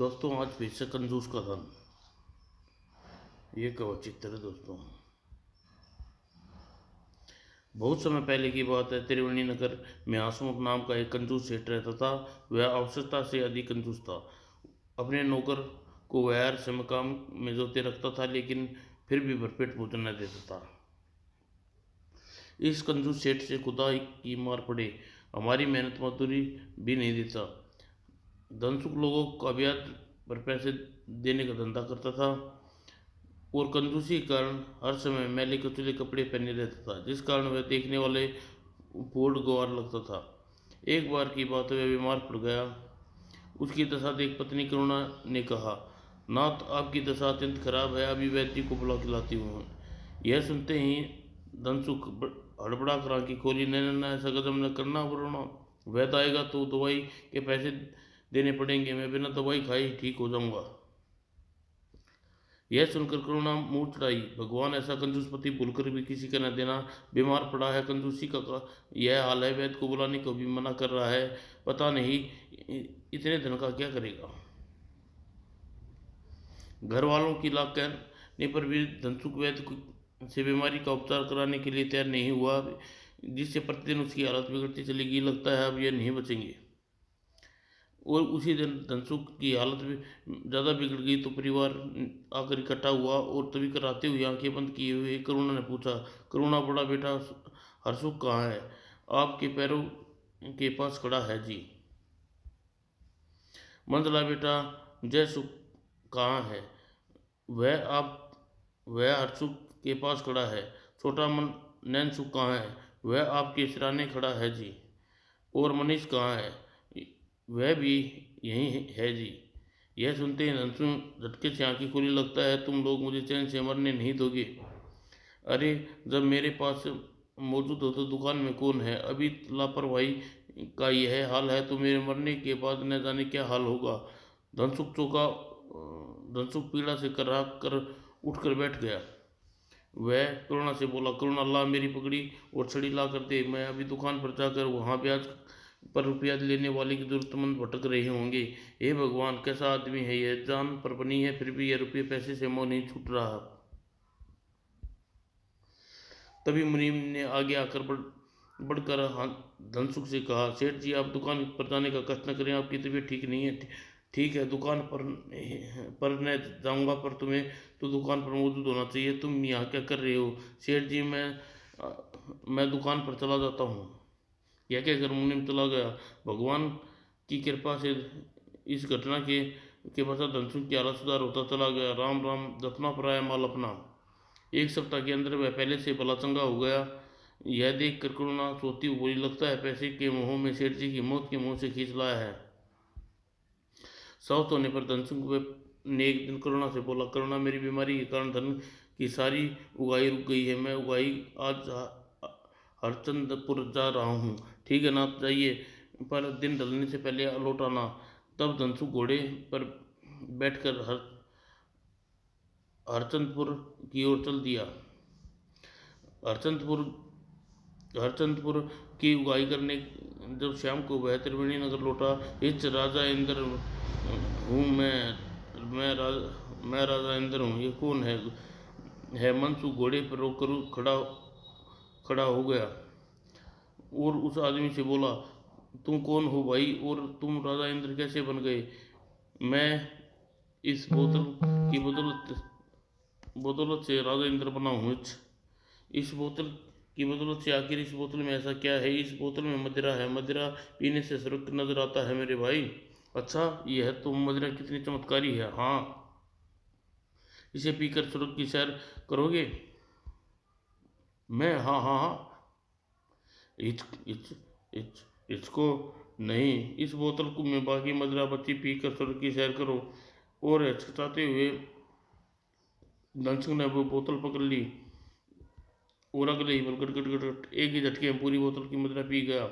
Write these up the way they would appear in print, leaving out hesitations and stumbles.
दोस्तों आज फिर से कंजूस का धन। ये कवच चित्र है दोस्तों। बहुत समय पहले की बात है। त्रिवेणी नगर में हसमुख नाम का एक कंजूस सेठ रहता था। वह आवश्यकता से अधिक कंजूस था। अपने नौकर को वह हर समय काम में जोते रखता था, लेकिन फिर भी भरपेट भोजन न देता था। इस कंजूस सेठ से खुदा की मार पड़े, हमारी मेहनत मजदूरी भी नहीं देता। धनसुख लोगों का ब्याज पर पैसे देने का धंधा करता था और कंजूसी के कारण हर समय मैले कुचले कपड़े पहने रहता था, जिस कारण वह देखने वाले बोर्ड गवार लगता था। एक बार की बात, वह बीमार पड़ गया। उसकी दशा देख पत्नी करुणा ने कहा, नाथ आपकी दशा अत्यंत खराब है, अभी वैद्य जी को बुला के लाती हूँ। यह सुनते ही धनसुख हड़बड़ा कर आंखें खोली। नैना ऐसा कदम न करना वरुणा, वैद्य आएगा तो दवाई के पैसे देने पड़ेंगे, मैं बिना दवाई खाए ही ठीक हो जाऊंगा। यह सुनकर करुणा मुंह चढ़ाई, भगवान ऐसा कंजूस पति भूलकर भी किसी का न देना। बीमार पड़ा है, कंजूसी का यह हाल है, वैद्य को बुलाने को भी मना कर रहा है। पता नहीं इतने धन का क्या करेगा। घर वालों की लाख कहने पर भी धनसुख वैद्य से बीमारी का उपचार कराने के लिए तैयार नहीं हुआ, जिससे प्रतिदिन उसकी हालत बिगड़ती चलेगी। लगता है अब यह नहीं बचेंगे। और उसी दिन धनसुख की हालत भी ज़्यादा बिगड़ गई तो परिवार आकर इकट्ठा हुआ और तभी कराते हुए आंखें बंद किए हुए करुणा ने पूछा, करुणा बड़ा बेटा हरसुख कहाँ है? आपके पैरों के पास खड़ा है जी। मंदला बेटा जय सुख कहाँ है? वह हरसुख के पास खड़ा है। छोटा मन नैन सुख कहाँ है? वह आपके सिराने खड़ा है जी। और मनीष कहाँ है? वह भी यहीं है जी। यह सुनते ही धनसु झटके से आंखें खुली। लगता है तुम लोग मुझे चैन से मरने नहीं दोगे। अरे जब मेरे पास मौजूद हो तो दुकान में कौन है? अभी लापरवाही का यह हाल है तो मेरे मरने के बाद न जाने क्या हाल होगा। धनसुख पीड़ा से कर्रा कर उठकर बैठ गया। वह करुणा से बोला, करुणा ला मेरी पगड़ी और छड़ी ला कर दे, मैं अभी दुकान पर जाकर वहाँ ब्याज पर रुपया लेने वाले की जरूरतमंद भटक रहे होंगे। हे भगवान, कैसा आदमी है यह, जान पर बनी है फिर भी यह रुपये पैसे से मोह नहीं छूट रहा। तभी मुनीम ने आगे आकर बढ़कर धनसुख से कहा, सेठ जी आप दुकान पर जाने का कष्ट न करें, आपकी तबीयत ठीक नहीं है। ठीक है, दुकान पर मैं जाऊंगा, पर तुम्हें तो दुकान पर मौजूद होना चाहिए। तुम यहाँ क्या कर रहे हो? सेठ जी मैं दुकान पर चला जाता हूँ। यह कहकर मुनीम चला गया। भगवान की कृपा से इस घटना के पश्चात धनसुख की हालत सुधार होता चला गया। राम राम जपना पराया माल अपना। एक सप्ताह के अंदर वह पहले से भला चंगा हो गया। यह देख कर करुणा सोती हुई बोली, लगता है पैसे के मोह में सेठ जी की मौत के मुंह से खींच लाया है। स्वस्थ होने पर धनसुख ने एक दिन करुणा से बोला, करुणा मेरी बीमारी के कारण धन की सारी उगाई रुक गई है। मैं उगाई आज हरचंदपुर जा रहा हूँ। ठीक है नाथ, जाइए, पर दिन ढलने से पहले लौट आना। तब धनसुख घोड़े पर बैठकर हरचंदपुर की ओर चल दिया। हरचंदपुर की उगाई करने जब शाम को वह त्रिवेणी नगर लौटा, इस राजा इंद्र हूँ मैं राजा इंद्र हूँ, ये कौन है? मनसुख घोड़े पर रोकर खड़ा हो गया और उस आदमी से बोला, तुम कौन हो भाई, और तुम राजा इंद्र कैसे बन गए? मैं इस बोतल की बदौलत से राजा इंद्र बना हूँ। इस बोतल की बदौलत से, आखिर इस बोतल में ऐसा क्या है? इस बोतल में मदिरा है, मदिरा पीने से स्वर्ग नजर आता है मेरे भाई। अच्छा, यह तो मदिरा कितनी चमत्कारी है। हाँ, इसे पीकर स्वर्ग की सैर करोगे? मैं हाँ हाँ हाँ। इच, इच, इच, इसको नहीं, इस बोतल को में बाकी मदिरा बच्ची पीकर स्वर्ग की सैर करो। और हिचकिचाते हुए धनसुख ने वो बोतल पकड़ ली और अगले ही पल गट एक ही झटके में पूरी बोतल की मदिरा पी गया।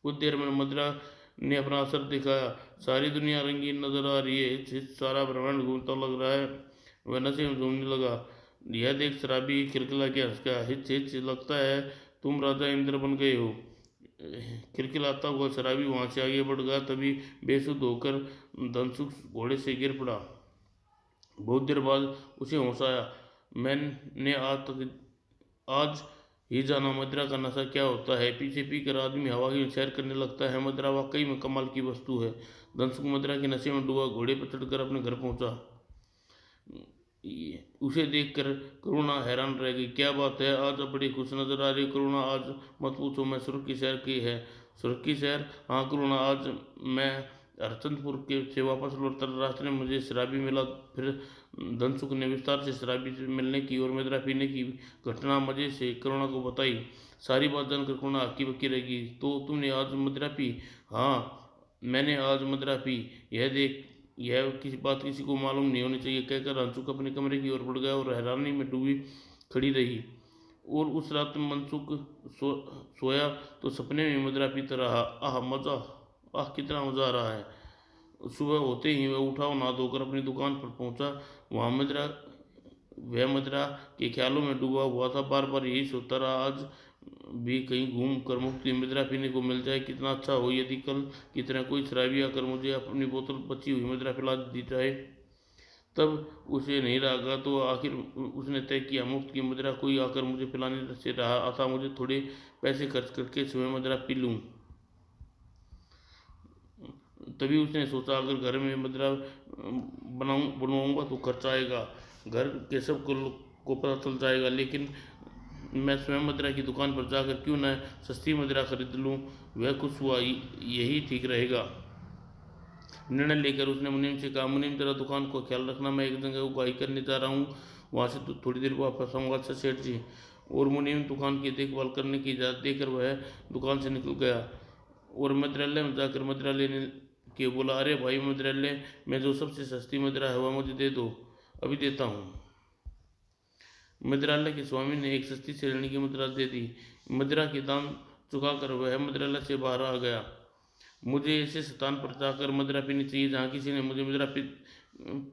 कुछ देर में मदिरा ने अपना असर दिखाया। सारी दुनिया रंगीन नजर आ रही है। सारा ब्रह्मांड घूमता लग रहा है। वह नशे में झूमने लगा। यह देख शराबी खिलखिला के हंस गया। हिच हिच, लगता है तुम राजा इंद्र बन गए हो। खिलखिलाता हुआ शराबी वहां से आगे बढ़ गया। तभी बेसुध होकर धनसुख घोड़े से गिर पड़ा। बहुत देर बाद उसे होश आया। मैंने आज ही जाना मदिरा का नशा क्या होता है। पीछे पीकर आदमी हवा की सैर करने लगता है। मदिरा वाकई में कमाल की वस्तु है। धनसुख मदिरा के नशे में डूबा घोड़े पर चढ़कर अपने घर पहुंचा। उसे देखकर करुणा हैरान रह गई। क्या बात है, आज बड़ी खुश नजर आ रही करुणा। आज मत पूछो, मैं स्वर्ग की सैर की है। स्वर्ग की सैर? हाँ करुणा, आज मैं हरचंदपुर के से वापस लौटता रास्ते में मुझे शराबी मिला। फिर धनसुख ने विस्तार से शराबी से मिलने की और मदिरा पीने की घटना मजे से करुणा को बताई। सारी बात जानकर करुणा हक्की बक्की रह गई। तो तुमने आज मदिरा पी? हाँ, मैंने आज मदिरा पी। यह देख, यह किसी बात किसी को मालूम नहीं होनी चाहिए, कहकर अंशुक अपने कमरे की ओर बढ़ गया और हैरानी में डूबी खड़ी रही। और उस रात मनसुख सोया तो सपने में मदिरा पीता रहा। आह मजा, आह कितना मजा आ रहा है। सुबह होते ही वह उठा और नहा धोकर अपनी दुकान पर पहुंचा। वहाँ मदिरा के ख्यालों में डूबा हुआ था। बार बार यही सोचता रहा, आज भी कहीं घूम कर मुफ्त मदिरा पीने को मिल जाए, कितना अच्छा हो। यदि कल की तरह कोई शराबी आकर मुझे अपनी बोतल बची हुई मदिरा पिला दी जाए। तब उसे नहीं लगा तो आखिर उसने तय किया, मुफ्त की मदिरा कोई आकर मुझे पिलाने से रहा आता, मुझे थोड़े पैसे खर्च करके सुबह मदिरा पी लूँ। तभी उसने सोचा, अगर घर में मदिरा बनवाऊंगा तो खर्च आएगा, घर के सब को पता चल जाएगा। लेकिन मैं स्वयं मदिरा की दुकान पर जाकर क्यों न सस्ती मदिरा खरीद लूँ। वह खुश हुआ, यही ठीक रहेगा। निर्णय लेकर उसने मुनीम से कहा, मुनीम तेरा दुकान को ख्याल रखना, मैं एक जगह उगाही करने जा रहा हूँ, वहाँ से तो थोड़ी देर वापस आऊँगा। अच्छा सेठ जी। और मुनीम दुकान की देखभाल करने की इजाज़त देकर वह दुकान से निकल गया और मदिरालय में जाकर मदिरा लेने के बोला, अरे भाई मदिरालय में जो सबसे सस्ती मदिरा है वह मुझे दे दो। अभी देता हूँ। मदिरालय के स्वामी ने एक सस्ती श्रेणी की मदिरा दे दी। मदिरा के दाम चुकाकर वह मदिरालय से बाहर आ गया। मुझे ऐसे स्थान पर जाकर मदिरा पीनी चाहिए जहाँ किसी ने मुझे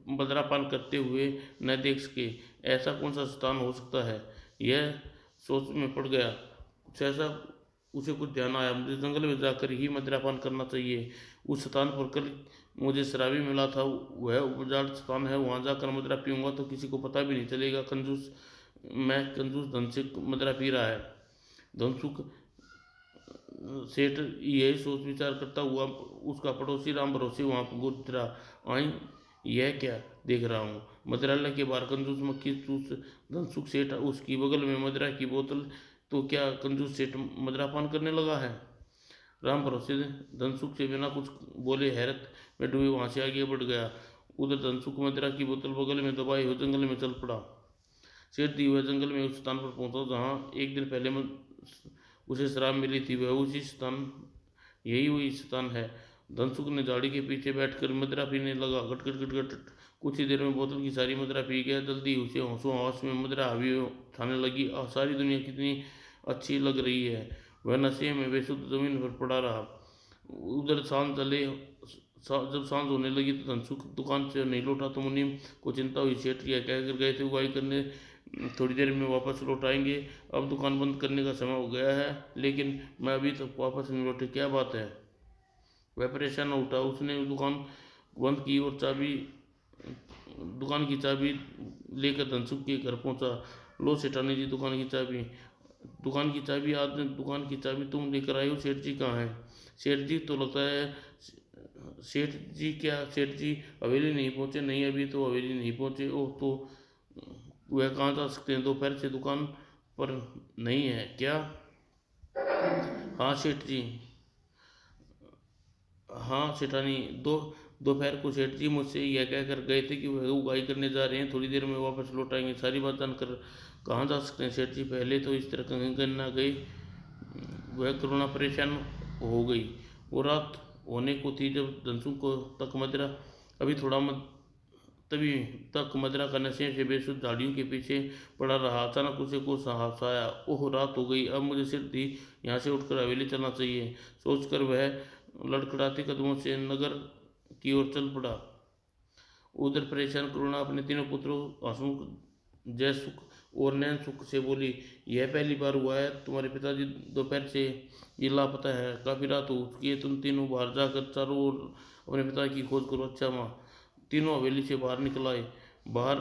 मदिरा पान करते हुए न देख सके। ऐसा कौन सा स्थान हो सकता है। यह सोच में पड़ गया। कुछ ऐसा उसे कुछ ध्यान आया, मुझे जंगल में जाकर ही मदिरा पान करना चाहिए। उस स्थान पर कल मुझे शराबी मिला था, वह उपजात स्थान है, वहाँ जाकर मदिरा पीऊँगा तो किसी को पता भी नहीं चलेगा। कंजूस धनसुख मदिरा पी रहा है। धनसुख सेठ यही सोच विचार करता हुआ उसका पड़ोसी राम भरोसे वहाँ पर गुजरा। आई, यह क्या देख रहा हूँ। मदिरालय के बाहर कंजूस मक्खी चूस धनसुख सेठ, उसकी बगल में मदिरा की बोतल। तो क्या कंजूस सेठ मदिरा पान करने लगा है। राम भरोसे धनसुख से बिना कुछ बोले हैरत में डूबे वहाँ से आगे बढ़ गया। उधर धनसुख मदिरा की बोतल बगल में दबाए हुए जंगल में चल पड़ा। सेठ दी हुए जंगल में उस स्थान पर पहुंचा जहाँ एक दिन पहले उसे शराब मिली थी। वह यही वही स्थान है। धनसुख ने झाड़ी के पीछे बैठकर मदिरा पीने लगा। गट गट गट गट। कुछ ही देर में बोतल की सारी मदिरा पी गया। जल्दी उसे होशो हवास में मदिरा हावी उठाने लगी। सारी दुनिया कितनी अच्छी लग रही है। वह नशे में बेसुध जमीन पर पड़ा रहा। उधर जब सांझ होने लगी तो धनसुख दुकान से नहीं लौटा तो मुनीम को चिंता हुई। सेठ यह कहकर गए थे उगाही करने, थोड़ी देर में वापस लौट आएंगे। अब दुकान बंद करने का समय हो गया है, लेकिन मैं अभी तक वापस नहीं लौटे, क्या बात है। वह परेशान उठा। उसने दुकान बंद की और दुकान की चाबी लेकर धनसुख के घर पहुंचा। लो सेठानी जी, दुकान की चाबी। दुकान की चाबी तुम लेकर आए हो। सेठ जी कहाँ हैं। सेठ जी तो लगता है सेठ जी हवेली नहीं पहुंचे। नहीं, अभी तो हवेली नहीं पहुंचे। ओह, तो वह कहाँ जा सकते हैं। दोपहर से दुकान पर नहीं है क्या। हाँ सेठ जी। हाँ सेठानी, दोपहर को सेठ जी मुझसे यह कहकर गए थे कि वह उगाही करने जा रहे हैं, थोड़ी देर में वापस लौट आएंगे। सारी बात जानकर कहाँ जा सकते हैं सेठ जी, पहले तो इस तरह कहीं ना गए। वह करुणा परेशान हो गई। वो रात होने को थी जब धनसुख को तभी तक मदिरा का नशे से बेसुध झाड़ियों के पीछे पड़ा रहा। अचानक उसे कुछ साहस आया। ओह, रात हो गई, अब मुझे सिर दी यहाँ से उठकर हवेली चलना चाहिए। सोचकर वह लड़खड़ाते कदमों से नगर की ओर चल पड़ा। उधर परेशान करुणा अपने तीनों पुत्रों हंसमुख, जयसुख और नैनसुख से बोली, यह पहली बार हुआ है तुम्हारे पिताजी दोपहर से ये लापता है। काफी रात हो चुकी है, तुम तीनों बाहर जाकर चारों ओर अपने पिता की खोज करो। अच्छा माँ। तीनों हवेली से बाहर निकल आए। बाहर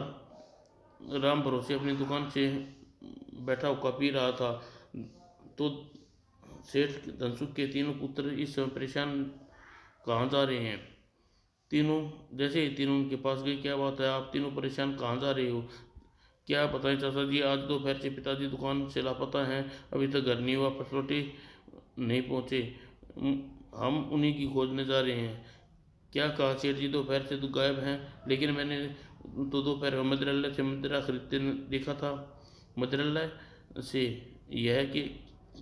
राम भरोसे अपनी दुकान से बैठा हुआ पी रहा था, तो सेठ धनसुख के तीनों पुत्र इस समय परेशान कहाँ जा रहे हैं। तीनों जैसे ही तीनों उनके पास गए, क्या बात है, आप तीनों परेशान कहाँ जा रहे हो? क्या बताएं चाचा जी, आज दोपहर से पिताजी दुकान से लापता हैं, अभी तक घर नहीं हुआ, पसलौटी नहीं पहुँचे। हम उन्हीं की खोजने जा रहे हैं। क्या कहा सेठ जी, दोपहर से तो गायब हैं, लेकिन मैंने तो दोपहर में मंदिरालय से मदिरा खरीदते देखा था। मंदिरालय से? यह कि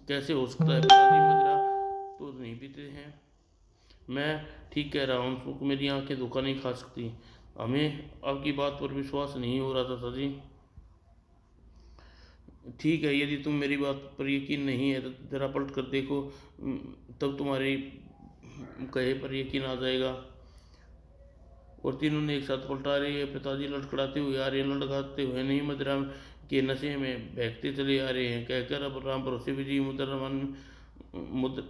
कैसे हो सकता है पिताजी, मदिरा तो नहीं पीते हैं। मैं ठीक कह रहा हूँ, उनको मेरी आंखें धोखा नहीं खा सकती। हमें आपकी बात पर विश्वास नहीं हो रहा था जी। ठीक है, यदि तुम मेरी बात पर यकीन नहीं है तो जरा पलट कर देखो, तब तुम्हारे कहे पर यकीन आ जाएगा। और तीनों ने एक साथ पलटा रही है। पिताजी लड़खड़ाते हुए आ रहे हैं, लड़खड़ाते हुए नहीं, मदिरा के नशे में बहकते चले आ रहे हैं। कहकर अब राम भरोसे विजय मुद्र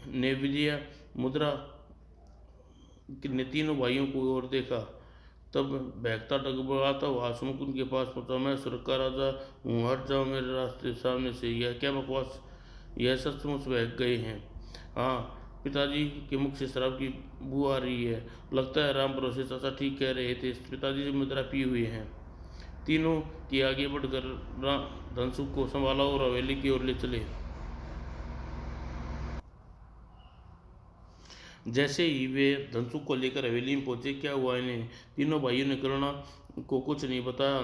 ने विजया मुद्रा ने तीनों भाइयों को और देखा। तब बहकता डगमगाता हुआ हसमुख उनके पास पहुंचा। मैं स्वर्ग का राजा हूँ, हट जाओ मेरे रास्ते सामने से। यह क्या बकवास, यह सचमुच बहक गए हैं। हाँ, पिताजी के मुख से शराब की बू आ रही है। लगता है राम भरोसे चाचा ठीक कह रहे थे, पिताजी से मुद्रा पी हुई है। तीनों की आगे बढ़कर धनसुख को संभाला और हवेली की ओर ले चले। जैसे ही वे धनसुख को लेकर हवेली में पहुंचे, क्या हुआ इन्हें? तीनों भाइयों ने करुणा को कुछ नहीं बताया।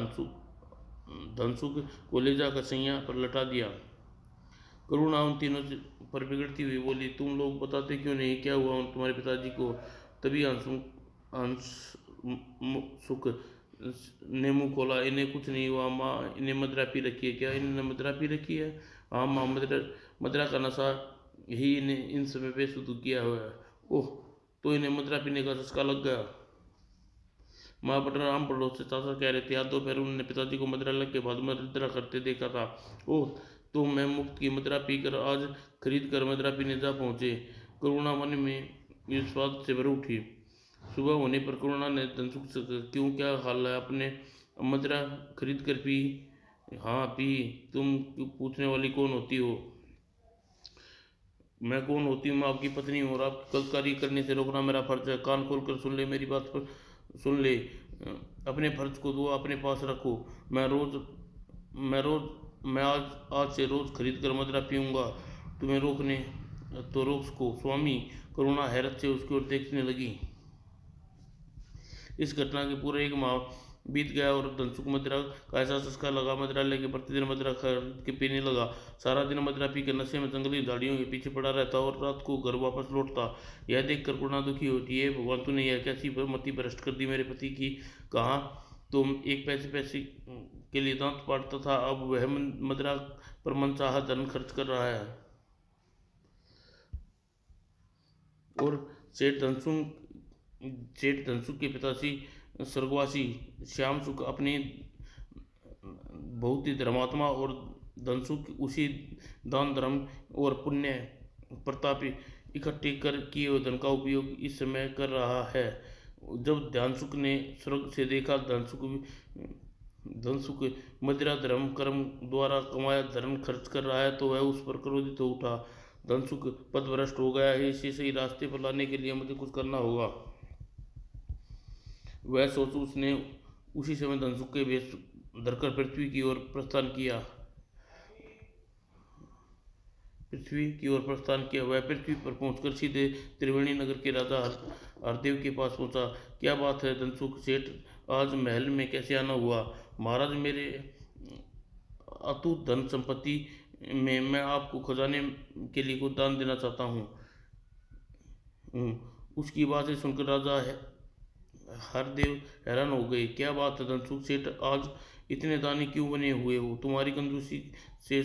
धनसुख को ले जाकर सैया पर लटा दिया। करुणा उन तीनों पर बिगड़ती हुई बोली, तुम लोग बताते क्यों नहीं, क्या हुआ तुम्हारे पिताजी को? तभी सुख ने मुंह खोला, इन्हें कुछ नहीं हुआ माँ, इन्हें मदिरा पी रखी है। क्या इन्होंने मदिरा पी रखी है? हाँ माँ, मदिरा मदिरा का नशा ही इन्हें इन समय बेसुध किया हुआ है। ओह, तो इन्हें मदिरा पीने का चस्का लग गया। माँ राम पड़ोस से चाचा कह रहे थे, आज दोपहर उन्होंने पिताजी को मदिरा लग के बाद मदिरा करते देखा था। ओह, तो मैं मुफ्त की मदिरा पीकर आज खरीद कर मदिरा पीने जा पहुँचे। करुणा मन में विश्वास से भर उठी। सुबह होने पर करुणा ने धनसुख से कहा, क्यों, क्या हाल है? अपने मदिरा खरीद कर पी? हाँ पी। तुम पूछने वाली कौन होती हो? मैं कौन होती हूँ? मैं आपकी पत्नी हूँ, और आपकी गलतकारी करने से रोकना मेरा फर्ज है। कान खोल कर सुन ले, मेरी बात पर सुन ले। अपने फर्ज को दुआ अपने पास रखो। मैं रोज मैं रोज मैं आज से रोज खरीद कर मदिरा पीऊँगा। तुम्हें रोकने तो रोक सको स्वामी। करुणा हैरत से उसकी ओर देखने लगी। इस घटना के पूरे एक माह बीत गया और धनसुख मदिरा का ऐसा चस्का लगा, मदिरा लेके प्रतिदिन मदिरा खरीद के पीने लगा। सारा दिन मदिरा पी के नशे में जंगली झाड़ियों के पीछे पड़ा रहता और रात को घर वापस लौटता। यह देखकर करुणा दुखी होती है, भगवान तूने यह कैसी मति भ्रष्ट कर दी मेरे पति की। कहाँ तुम एक पैसे पैसे के लिए दांत पाटता था, अब वह मदिरा पर मनचाहा धन खर्च कर रहा है। और सेठ धनसुख के पिताजी स्वर्गवासी श्याम सुख अपनी बहुत ही धर्मात्मा, और धनसुख उसी दान धर्म और पुण्य प्रताप इकट्ठे कर किए हुए धन का उपयोग इस समय कर रहा है। जब ध्यानसुख ने स्वर्ग से देखा धनसुख मदिरा धर्म कर्म द्वारा कमाया धन खर्च कर रहा है, तो वह उस पर क्रोधित हो उठा। धनसुख पथभ्रष्ट हो गया है, इसे सही रास्ते पर लाने के लिए मुझे कुछ करना होगा। वह सोच उसने उसी समय धनसुख के वेश धरकर पृथ्वी की ओर प्रस्थान किया। वह पृथ्वी पर पहुंचकर सीधे त्रिवेणी नगर के राजा हरदेव के पास पहुंचा। क्या बात है धनसुख सेठ, आज महल में कैसे आना हुआ? महाराज, मेरे अतुत धन संपत्ति में मैं आपको खजाने के लिए कुछ दान देना चाहता हूँ। उसकी बातें सुनकर राजा हरदेव हैरान हो गए। क्या बात है धनसुख सेठ, आज इतने दानी क्यों बने हुए हो? तुम्हारी कंजूसी से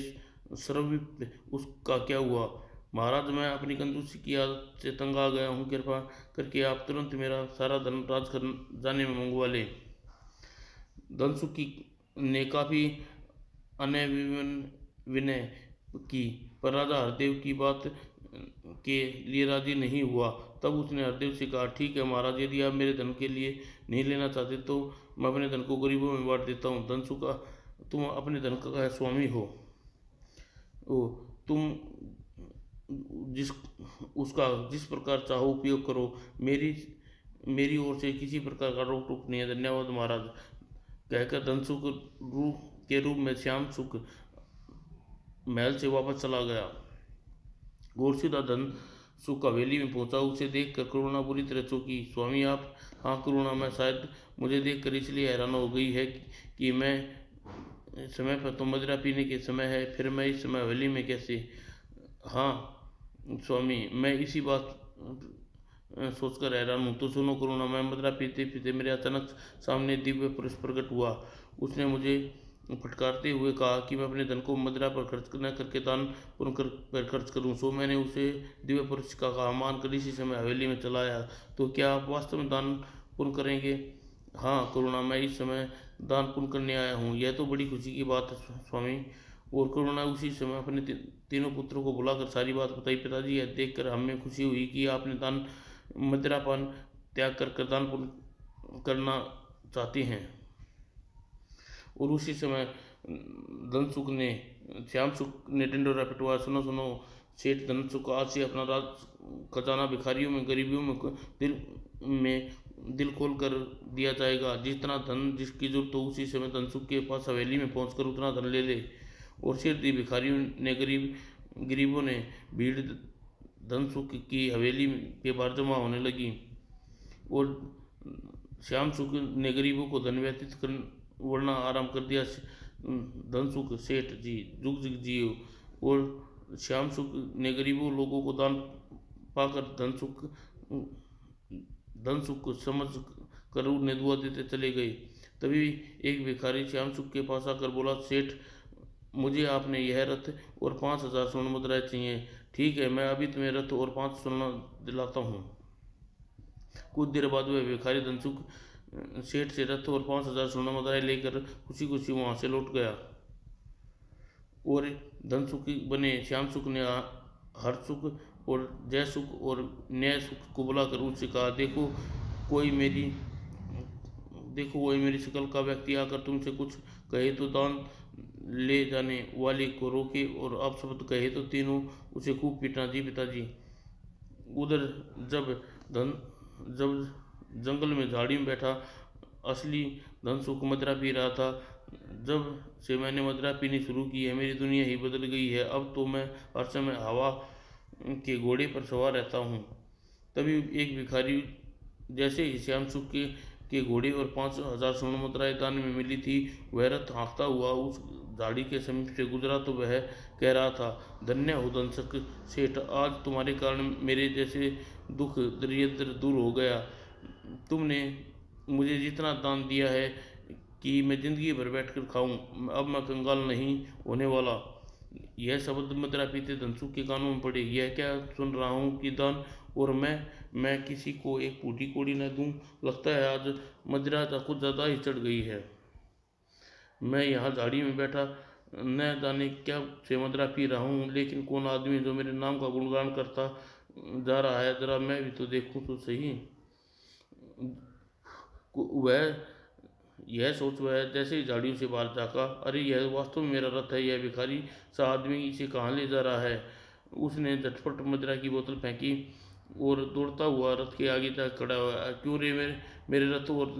सर्वविप्त उसका क्या हुआ? महाराज, मैं अपनी कंजूसी की आदत से तंग आ गया हूँ, कृपा करके आप तुरंत मेरा सारा धन राज जाने में मंगवा लें। धनसुख ने काफ़ी अनय विनय की, पर राजा हरदेव की बात के लिए राजी नहीं हुआ। तब उसने हरदेव से कहा, ठीक है महाराज, यदि आप मेरे धन के लिए नहीं लेना चाहते तो मैं अपने धन को गरीबों में बांट देता हूँ। धनसु का, तुम अपने धन का स्वामी हो। ओ तुम जिस उसका जिस प्रकार चाहो उपयोग करो। मेरी मेरी ओर से किसी प्रकार का रोक टोक नहीं है। धन्यवाद महाराज, कहकर धनसुख रूप में श्याम सुख महल से वापस चला गया। गोरसीदा धन सुख हवेली में पहुंचा। उसे देखकर करुणा बुरी तरह चौंकी। स्वामी आप? हाँ करुणा, मैं शायद मुझे देखकर इसलिए हैरान हो गई है कि मैं समय पर तो मदिरा पीने के समय है, फिर मैं इस समय हवेली में कैसे? हाँ स्वामी, मैं इसी बात सोचकर हैरान हूँ। तो सुनो करुणा, मैं मदिरा पीते पीते मेरे अचानक सामने दिव्य पुरुष प्रकट हुआ। उसने मुझे फटकारते हुए कहा कि मैं अपने धन को मदिरा पर खर्च न करके दान पुण्य पर खर्च करूं। सो मैंने उसे दिव्य पुरुष का कहा मानकर इसी समय हवेली में चला आया। तो क्या आप वास्तव में दान पुण्य करेंगे? हाँ करुणा, मैं इस समय दान पुण्य करने आया हूँ। यह तो बड़ी खुशी की बात है स्वामी। और करुणा उसी समय अपने तीनों पुत्रों को बुलाकर सारी बात बताई। पिताजी, यह देखकर हमें खुशी हुई कि आपने दान मदिरापान त्याग कर दान पुण्य करना चाहते हैं। और उसी समय धनसुख ने श्याम सुख ने ढिंढोरा पिटवाया। सुनो सुनो सेठ धनसुख, आज से अपना राज खजाना भिखारियों में गरीबियों में दिल खोल कर दिया जाएगा। जितना धन जिसकी जरूरत हो उसी समय धनसुख के पास हवेली में पहुंचकर उतना धन ले ले। और सिर दी भिखारियों ने गरीबों ने भीड़ धनसुख की हवेली के बाहर जमा होने लगी। और श्याम सुख ने गरीबों को धन व्यतीत कर वरना आराम कर दिया। धनसुख सेठ जी जुग जुग जियो। और श्याम सुख ने गरीबों लोगों को दान पाकर धनसुख को समझ कर उन्हें दुआ देते चले गए। तभी एक भिखारी श्याम सुख के पास आकर बोला, सेठ मुझे आपने यह रथ और 5,000 स्वर्ण मुद्राएं चाहिए। ठीक है, मैं अभी तुम्हें रथ और 5 स्वर्ण दिलाता हूँ। कुछ देर बाद वह भिखारी धनसुख सेठ से रथ और 5,000 स्वर्ण मुद्राएं लेकर खुशी खुशी वहां से लौट गया। और धनसुखी बने श्याम सुख ने हरसुख और जयसुख और न्याय सुख को बुलाकर उससे कहा, कोई मेरी कोई मेरी शक्ल का व्यक्ति आकर तुमसे कुछ कहे तो दान ले जाने वाले को रोके, और अपशब्द कहे तो तीनों उसे खूब पीटना। जी पिताजी। उधर जब जंगल में झाड़ी में बैठा असली धनसुख मदिरा पी रहा था। जब से मैंने मदिरा पीनी शुरू की है मेरी दुनिया ही बदल गई है। अब तो मैं हर समय हवा के घोड़े पर सवार रहता हूँ। तभी एक भिखारी जैसे ही श्याम सुख के घोड़े और 5,000 स्वर्ण मुद्राएं दान में मिली थी, वह रथ हाँकता हुआ उस झाड़ी के समीप से गुजरा तो वह कह रहा था, धन्य हो धनसुख सेठ, आज तुम्हारे कारण मेरे जैसे दुख दरिद्र दूर हो गया। तुमने मुझे जितना दान दिया है कि मैं जिंदगी भर बैठकर खाऊं, अब मैं कंगाल नहीं होने वाला। यह शब्द मदिरा पीते धनसुख के कानों में पड़े। यह क्या सुन रहा हूँ कि दान और मैं किसी को एक फूटी कोड़ी न दूं। लगता है आज मदिरा कुछ ज़्यादा ही चढ़ गई है। मैं यहाँ झाड़ी में बैठा न जाने क्या से मदिरा पी रहा हूँ, लेकिन कौन आदमी जो मेरे नाम का गुणगान करता जा रहा है, जरा मैं भी तो देखूं तो सही। वह यह सोच वह जैसे ही झाड़ियों से बाहर झाँका, अरे यह वास्तव में मेरा रथ है। यह भिखारी सा आदमी इसे कहाँ ले जा रहा है? उसने झटपट मदिरा की बोतल फेंकी और दौड़ता हुआ रथ के आगे जा खड़ा हुआ। क्यों रे, मेरे रथ और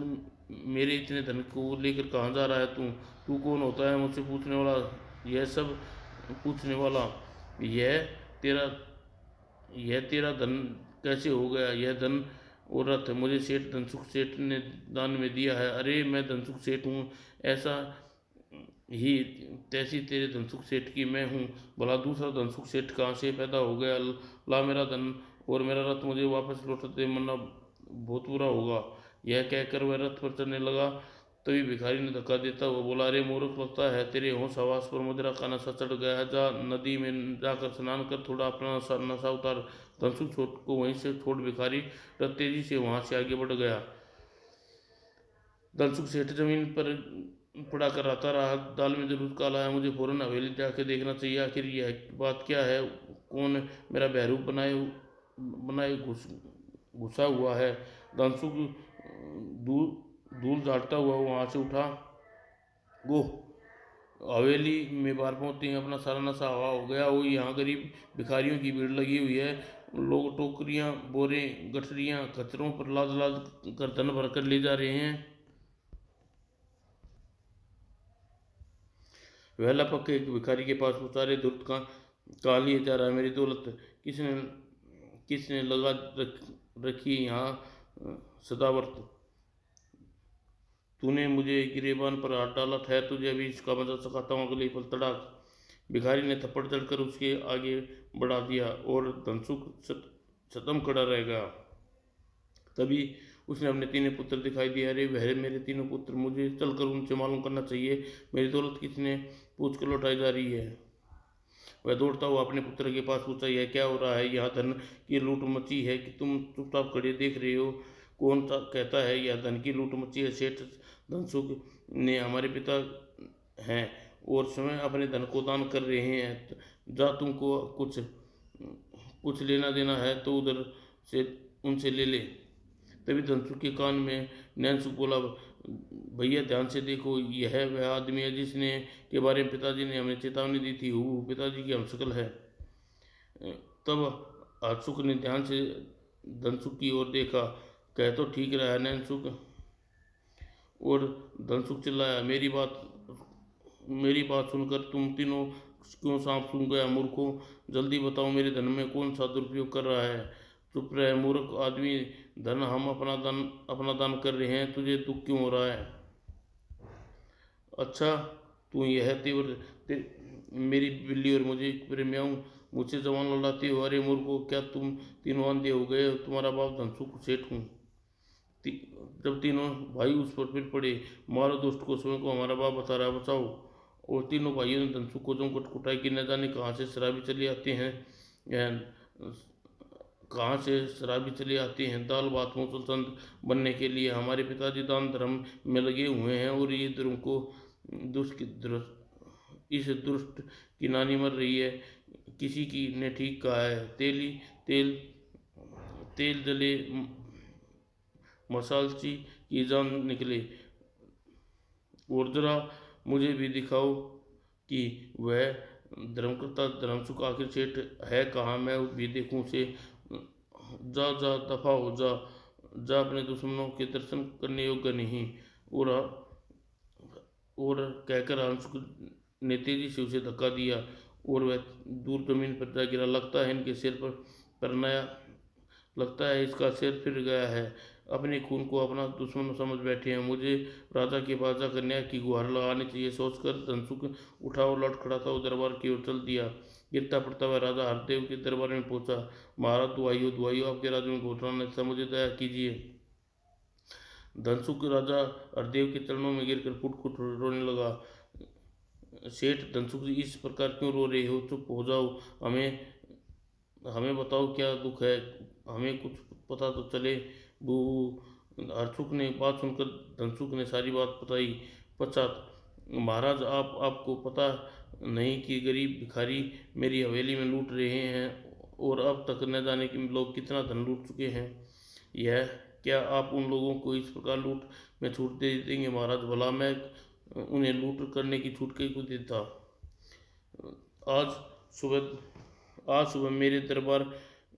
मेरे इतने धन को लेकर कहाँ जा रहा है तू? तू कौन होता है मुझसे पूछने वाला? यह सब पूछने वाला? यह तेरा यह तेरा धन कैसे हो गया? यह धन और रथ मुझे सेठ धनसुख सेठ ने दान में दिया है। अरे मैं धनसुख सेठ हूँ, ऐसा ही तैसी तेरे धनसुख सेठ की मैं हूँ। भला दूसरा धनसुख सेठ कहाँ से पैदा हो गया? ला मेरा धन और मेरा रथ मुझे वापस लौटा दे, वरना बहुत बुरा होगा। यह कहकर वह रथ पर चढ़ने लगा। तभी भिखारी ने धक्का देता हुआ बोला, अरे मूर्ख, लगता है तेरे होश हवास पर मदिरा का नशा चढ़ गया है। जा नदी में जाकर स्नान कर थोड़ा अपना नशा उतार। धनसुख छोट को वहीं से छोड़ भिखारी रथ तेजी से वहां से आगे बढ़ गया। धनसुख सेठ जमीन पर पड़ा कर आता रहा, दाल में जरूर काला है, मुझे फौरन हवेली जाके देखना चाहिए, आखिर यह बात क्या है। कौन मेरा बहरूप बनाए बनाए घुसा हुआ है। धनसुख दूर धूल झाड़ता हुआ वहां से उठा। वो हवेली में बार पहुंचते ही अपना सारा नशा हवा हो गया। वो यहाँ गरीब भिखारियों की भीड़ लगी हुई है। लोग टोकरियां बोरे गठरियां खच्चरों पर लाद लाद कर धन भर कर ले जा रहे हैं। वह लपक के एक भिखारी के पास पहुंचा। रे दुर्द कहाँ लिए जा रहा है मेरी दौलत? किसने किसने रखी यहाँ सदावर्त? तूने मुझे गिरेबान पर हाथ डाला था, तुझे अभी इसका मजा सिखाता हूँ। अगले पल तड़ाक भिखारी ने थप्पड़ चढ़कर उसके आगे बढ़ा दिया और धनसुख छतम खड़ा रह गया। तभी उसने अपने तीनों पुत्र दिखाई दिया। अरे वह मेरे तीनों पुत्र, मुझे चलकर उनसे मालूम करना चाहिए मेरी दौलत किसने पूछ कर लौटाई जा रही है। वह दौड़ता हुआ अपने पुत्र के पास पूछा, यह क्या हो रहा है? यहाँ धन की लूट मची है कि तुम चुपचाप खड़े देख रहे हो? कौन कहता है यह धन की लूट मची है? सेठ धनसुख ने हमारे पिता हैं और स्वयं अपने धन को दान कर रहे हैं। जा, तुमको कुछ कुछ लेना देना है तो उधर से उनसे ले ले। तभी धनसुख के कान में नैनसुख बोला, भैया ध्यान से देखो, यह वह आदमी है जिसने के बारे में पिताजी ने हमें चेतावनी दी थी। वो पिताजी की हमशक्ल है। तब हर्षुख ने ध्यान से धनसुख की ओर देखा। कह तो ठीक रहा है नैनसुख। और धनसुख चिल्लाया, मेरी बात सुनकर तुम तीनों क्यों सांप सूंघ गया? मूर्खों, जल्दी बताओ मेरे धन में कौन सा दुरुपयोग कर रहा है? चुप रहे मूर्ख आदमी, धन हम अपना दान कर रहे हैं, तुझे दुख क्यों हो रहा है? अच्छा, तू यह मेरी बिल्ली और मुझे प्रेमियाऊँ मुझसे जवान लड़ाती हो? अरे मूर्खों, क्या तुम तीनों अंधे हो गए? तुम्हारा बाप धनसुख सेठ हूँ। जब तीनों भाई उस पर फिर पड़े, मारो दुष्ट को, स्वयं को हमारा बाप बता रहा है, बचाओ। और तीनों भाइयों ने धनसुख को जमकर कुटाई की। न जाने कहाँ से शराबी चले आते हैं दाल भात मुसलचंद बनने के लिए। हमारे पिताजी दान धर्म में लगे हुए हैं और ये धर्म को इस दुष्ट की नानी मर रही है। किसी की ने ठीक कहा है, तेल तेल जले मसालची की जान निकले। और जरा मुझे भी दिखाओ कि वह धर्मकर्ता धर्मसुख आखिर सेठ है कहाँ, मैं भी देखूं उसे। जा जा, दफा हो जा, जा, अपने दुश्मनों के दर्शन करने योग्य नहीं। और और कहकर हंसुक ने तेजी से उसे धक्का दिया और वह दूर जमीन पर जा गिरा। लगता है इसका सिर फिर गया है। अपने खून को अपना दुश्मन समझ बैठे हैं। मुझे राजा के पास जाकर न्याय की गुहार लगानी चाहिए। सोचकर धनसुख उठा और लड़खड़ाता हुआ दरबार की ओर चल दिया। गिरता पड़ता हुआ राजा हरदेव के दरबार में पहुंचा। महाराज, दुआइयो, आपके राज्य में घोटाला नहीं था, मुझे दया कीजिए। धनसुख राजा हरदेव के चरणों में गिरकर फुट फुट रोने लगा। सेठ धनसुख जी, इस प्रकार क्यों रो रहे हो? चुप हो जाओ, हमें हमें बताओ क्या दुख है, हमें कुछ पता तो चले। बू हरसुख ने बात सुनकर धनसुख ने सारी बात बताई। पश्चात, महाराज, आपको पता नहीं कि गरीब भिखारी मेरी हवेली में लूट रहे हैं और अब तक न जाने कि लोग कितना धन लूट चुके हैं। यह क्या आप उन लोगों को इस प्रकार लूट में छूट दे देंगे? महाराज, भला मैं उन्हें लूट करने की छूट कहीं को देता? आज आज सुबह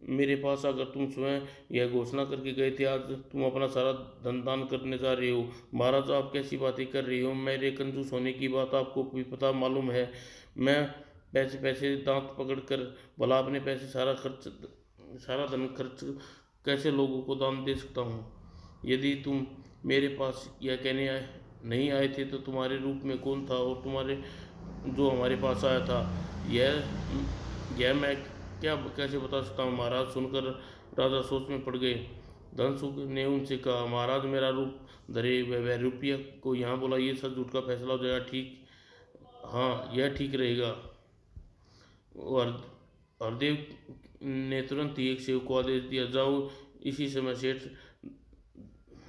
मेरे पास आकर तुम स्वयं यह घोषणा करके गए थे, आज तुम अपना सारा धन दान करने जा रहे हो। महाराज, आप कैसी बातें कर रहे हो? मेरे कंजूस होने की बात आपको भी पता मालूम है। मैं पैसे पैसे दांत पकड़ कर भला अपने पैसे सारा धन खर्च कैसे लोगों को दान दे सकता हूँ? यदि तुम मेरे पास यह कहने नहीं आए थे तो तुम्हारे रूप में कौन था और तुम्हारे जो हमारे पास आया था, यह मैं क्या कैसे बता सकता हूँ? महाराज, सुनकर राजा सोच में पड़ गए। धनसुख ने उनसे कहा, महाराज, मेरा रूप धरे वह रुपया को यहाँ बुलाइए, सच झूठ का फैसला हो जाएगा। ठीक, हाँ, यह ठीक रहेगा। और हरदेव ने तुरंत ही एक सेवक को आदेश दिया, जाओ इसी समय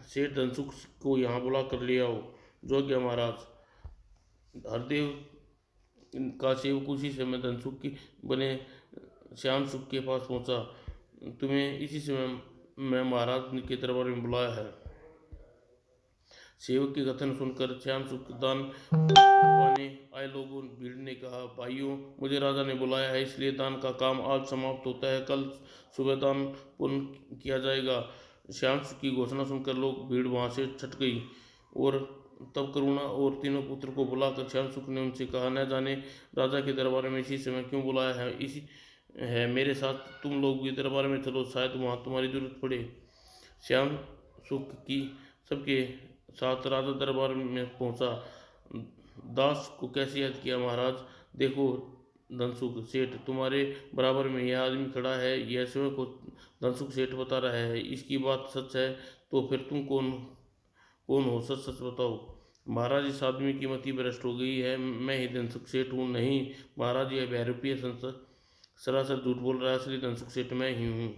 सेठ धनसुख को यहाँ बुला कर ले आओ। जो गया महाराज। हरदेव का सेवक उसी समय धनसुख की बने श्याम सुख के पास पहुंचा। तुम्हें इसी समय मैं महाराज के दरबार में बुलाया है। सेवक के कथन सुनकर श्याम सुख दान पाने आए लोगों भीड़ ने कहा, भाइयों, मुझे राजा ने बुलाया है, इसलिए दान का काम आज समाप्त होता है, कल सुबह दान पुण्य किया जाएगा। श्याम सुख की घोषणा सुनकर लोग भीड़ वहां से छट गई और तब करुणा और तीनों पुत्र को बुलाकर श्याम सुख ने उनसे कहा, न जाने राजा के दरबार में इसी समय क्यों बुलाया है, इसी है मेरे साथ तुम लोग भी दरबार में चलो, शायद वहाँ तुम्हारी जरूरत पड़े। श्याम सुख की सबके साथ राजा दरबार में पहुंचा। दास को कैसे याद किया, महाराज देखो धनसुख सेठ तुम्हारे बराबर में यह आदमी खड़ा है, यह स्वयं को धनसुख सेठ बता रहा है, इसकी बात सच है तो फिर तुम कौन कौन हो, सच सच बताओ। महाराज, इस आदमी की मति भ्रष्ट हो गई है, मैं ही धनसुख सेठ हूँ। नहीं महाराज, यह बहरूपीय संसद सरासर झूठ बोल रहा है, असली धनसुख सेठ मैं ही हूँ।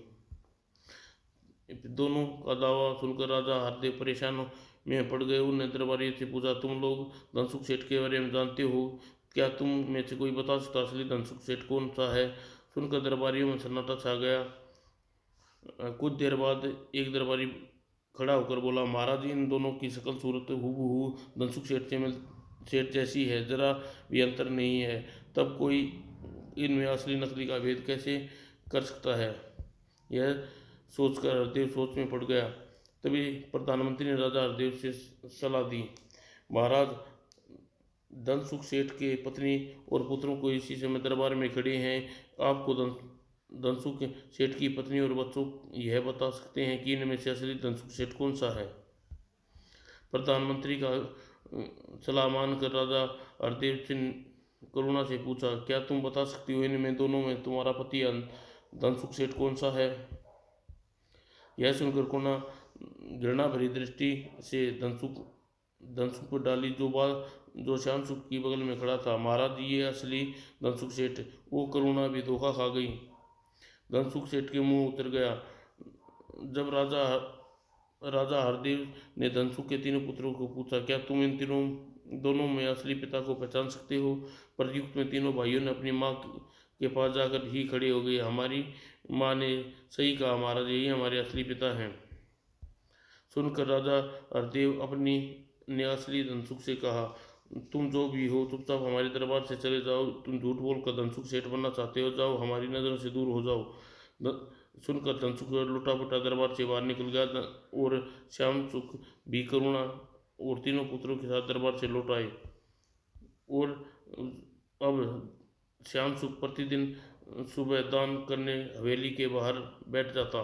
दोनों का दावा सुनकर राजा हरदेव परेशान में पड़ गए। उन्होंने दरबारियों से पूछा, तुम लोग धनसुख सेठ के बारे में जानते हो, क्या तुम में से कोई बता सकता असली धनसुख सेठ कौन सा है। सुनकर दरबारियों में सन्नाटा छा गया। कुछ देर बाद एक दरबारी खड़ा होकर बोला, महाराज, इन दोनों की शकल सूरत हूबहू धनसुख सेठ जैसी है, जरा भी अंतर नहीं है, तब कोई इनमें असली नकली का भेद कैसे कर सकता है। यह सोचकर हरदेव सोच में पड़ गया। तभी प्रधानमंत्री ने राजा हरदेव से सलाह दी, महाराज, धनसुख सेठ के पत्नी और पुत्रों को इसी समय दरबार में खड़े हैं, आपको धनसुख सेठ की पत्नी और बच्चों यह बता सकते हैं कि इनमें से असली धनसुख सेठ कौन सा है। प्रधानमंत्री का सलाह मानकर राजा हरदेव से करुणा से पूछा, क्या तुम बता सकती हो इनमें दोनों में तुम्हारा पति धनसुख सेठ कौन सा है। यह सुनकर करुणा घृणा भरी दृष्टि से धनसुख पर डाली, जो श्याम सुख की बगल में खड़ा था। महाराज, ये असली धनसुख सेठ। वो करुणा भी धोखा खा गई। धनसुख सेठ के मुंह उतर गया। जब राजा हरदेव ने धनसुख के तीनों पुत्रों को पूछा, क्या तुम इन दोनों में असली पिता को पहचान सकते हो। प्रयुक्त में तीनों भाइयों ने अपनी माँ के पास जाकर ही खड़े हो गए। हमारी माँ ने सही कहा महाराज, यही हमारे असली पिता हैं। सुनकर राजा हरदेव अपनी ने असली धनसुख से कहा, तुम जो भी हो चुपचाप हमारे दरबार से चले जाओ, तुम झूठ बोलकर धनसुख सेठ बनना चाहते हो, जाओ, हमारी नज़रों से दूर हो जाओ। सुनकर धनसुख लुटा पुटा दरबार से बाहर निकल गया और श्याम सुख भी करुणा और तीनों पुत्रों के साथ दरबार से लौट आए। और अब श्याम सुख प्रतिदिन सुबह दान करने हवेली के बाहर बैठ जाता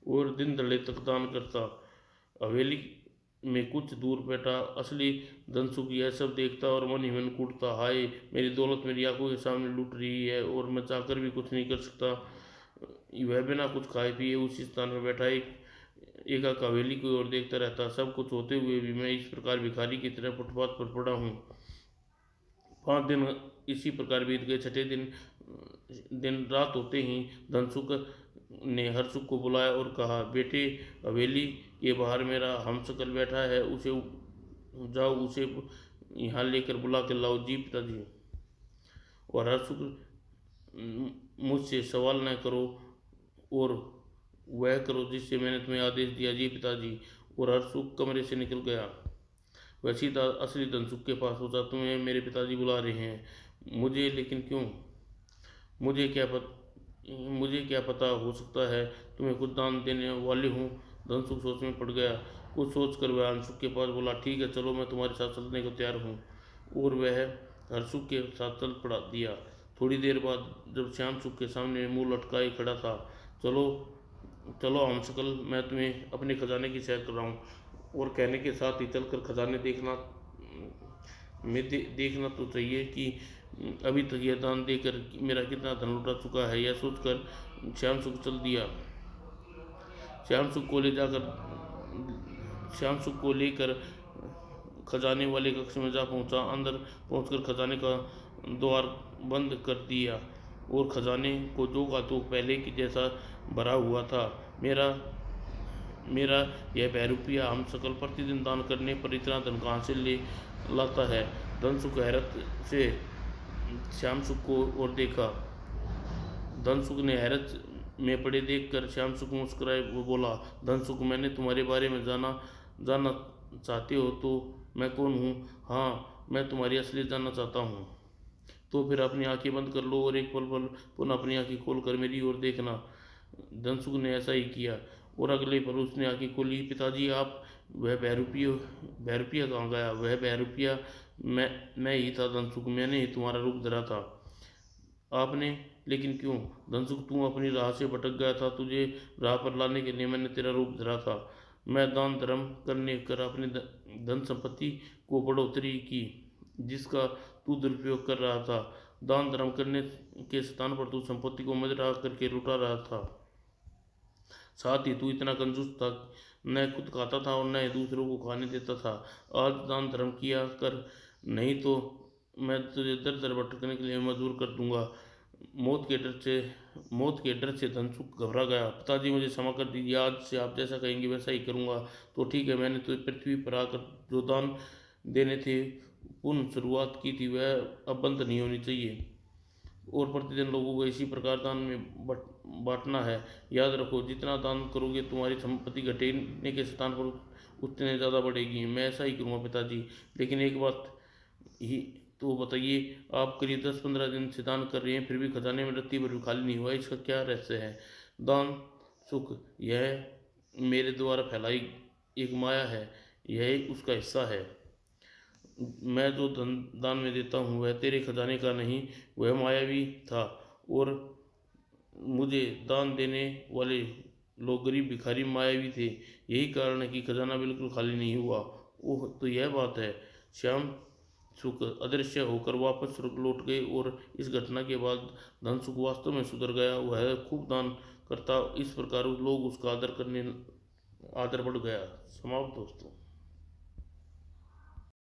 और दिन दहाड़े तक दान करता। हवेली में कुछ दूर बैठा असली धनसुख यह सब देखता और मन ही मन कूटता, हाय, मेरी दौलत मेरी आंखों के सामने लूट रही है और मैं चाहकर भी कुछ नहीं कर सकता। वह बिना कुछ खाए पिए उसी स्थान में बैठा एकाक हवेली की ओर देखता रहता। सब कुछ होते हुए भी मैं इस प्रकार भिखारी की तरह फुटपाथ पर पड़ा हूँ। 5 दिन इसी प्रकार बीत गए। छठे दिन रात होते ही धनसुख ने हरसुख को बुलाया और कहा, बेटे, हवेली के बाहर मेरा हमशक्ल बैठा है, उसे जाओ, उसे यहाँ लेकर बुला कर लाओ। जी पिताजी। और हरसुख, मुझसे सवाल न करो और वह करो जिससे मैंने तुम्हें आदेश दिया। जी पिताजी। और हरसुख कमरे से निकल गया। वह सीधा असली धनसुख के पास पहुंचा, तुम्हें मेरे पिताजी बुला रहे हैं। मुझे? लेकिन क्यों? मुझे क्या पता, हो सकता है तुम्हें कुछ दान देने वाले हूँ। धनसुख सोच में पड़ गया। कुछ सोच कर वह हरसुख के पास बोला, ठीक है, चलो, मैं तुम्हारे साथ चलने को तैयार हूँ। और वह हरसुख के साथ चल पड़ा दिया। थोड़ी देर बाद जब श्याम सुख के सामने मुंह लटकाए खड़ा था, चलो चलो हमशक्ल, मैं तुम्हें अपने खजाने की सैर कराऊँ। और कहने के साथ ही चलकर खजाने देखना तो चाहिए कि अभी तक यह दान देकर मेरा कितना धन लुटा चुका है। यह सोचकर श्याम सुख चल दिया। श्याम सुख को लेकर खजाने वाले कक्ष में जा पहुंचा। अंदर पहुंचकर खजाने का द्वार बंद कर दिया और खजाने को जो का तो पहले की जैसा भरा हुआ था। मेरा यह बहरूपिया हमशक्ल प्रतिदिन दान करने पर इतना धन कहाँ से ले लाता है। धनसुख हैरत से श्याम सुख को और देखा। धनसुख ने हैरत में पड़े देखकर श्याम सुख मुस्कुराए वो बोला, धनसुख मैंने तुम्हारे बारे में जानना चाहते हो तो मैं कौन हूँ? हाँ, मैं तुम्हारी असलियत जानना चाहता हूँ। तो फिर अपनी आंखें बंद कर लो और एक पल पुनः अपनी आंखें खोलकर मेरी ओर देखना। धनसुख ने ऐसा ही किया और अगले पल उसने आंखें खोली। पिताजी, आप वह बहरूपिया कहाँ गया? वह बहरूपिया मैं ही था धनसुख, मैंने ही तुम्हारा रूप धरा था। आपने? लेकिन क्यों? धनसुख, तू अपनी राह से भटक गया था, तुझे राह पर लाने के लिए मैंने तेरा रूप धरा था। मैं दान धर्म करने कर अपने धन संपत्ति को बढ़ोतरी की, जिसका तू दुरुपयोग कर रहा था। दान धर्म करने के स्थान पर तू संपत्ति को मदिरा करके लुटा रहा था। साथ ही तू इतना कंजूस था, न खुद खाता था और न ही दूसरों को खाने देता था। आज दान धर्म किया कर, नहीं तो मैं तुझे दर दर भटकने के लिए मजबूर कर दूंगा। मौत के डर से धनसुख घबरा गया। पिताजी, मुझे क्षमा कर दीजिए, आज से आप जैसा कहेंगे वैसा ही करूंगा। तो ठीक है, मैंने तो पृथ्वी पर आकर जो दान देने थे पुनः शुरुआत की थी, वह अब बंद नहीं होनी चाहिए और प्रतिदिन लोगों को इसी प्रकार दान में बांटना है। याद रखो, जितना दान करोगे तुम्हारी संपत्ति घटने के स्थान पर उतने ज़्यादा बढ़ेगी। मैं ऐसा ही करूँगा पिताजी। लेकिन एक बात ही तो बताइए, आप करीब 10-15 दिन से दान कर रहे हैं, फिर भी खजाने में रत्ती भर भी खाली नहीं हुआ, इसका क्या रहस्य है? दान सुख, यह मेरे द्वारा फैलाई एक माया है, यह उसका हिस्सा है। मैं जो धन दान में देता हूँ वह तेरे खजाने का नहीं, वह मायावी था। और मुझे दान देने वाले लोग गरीब भिखारी मायावी थे, यही कारण है कि खजाना बिल्कुल खाली नहीं हुआ। ओह, तो यह बात है। श्याम सुख अदृश्य होकर वापस स्वर्ग लौट गए और इस घटना के बाद धनसुख वास्तव में सुधर गया। वह खूब दान करता, इस प्रकार लोग उसका आदर बढ़ गया। समाप्त दोस्तों।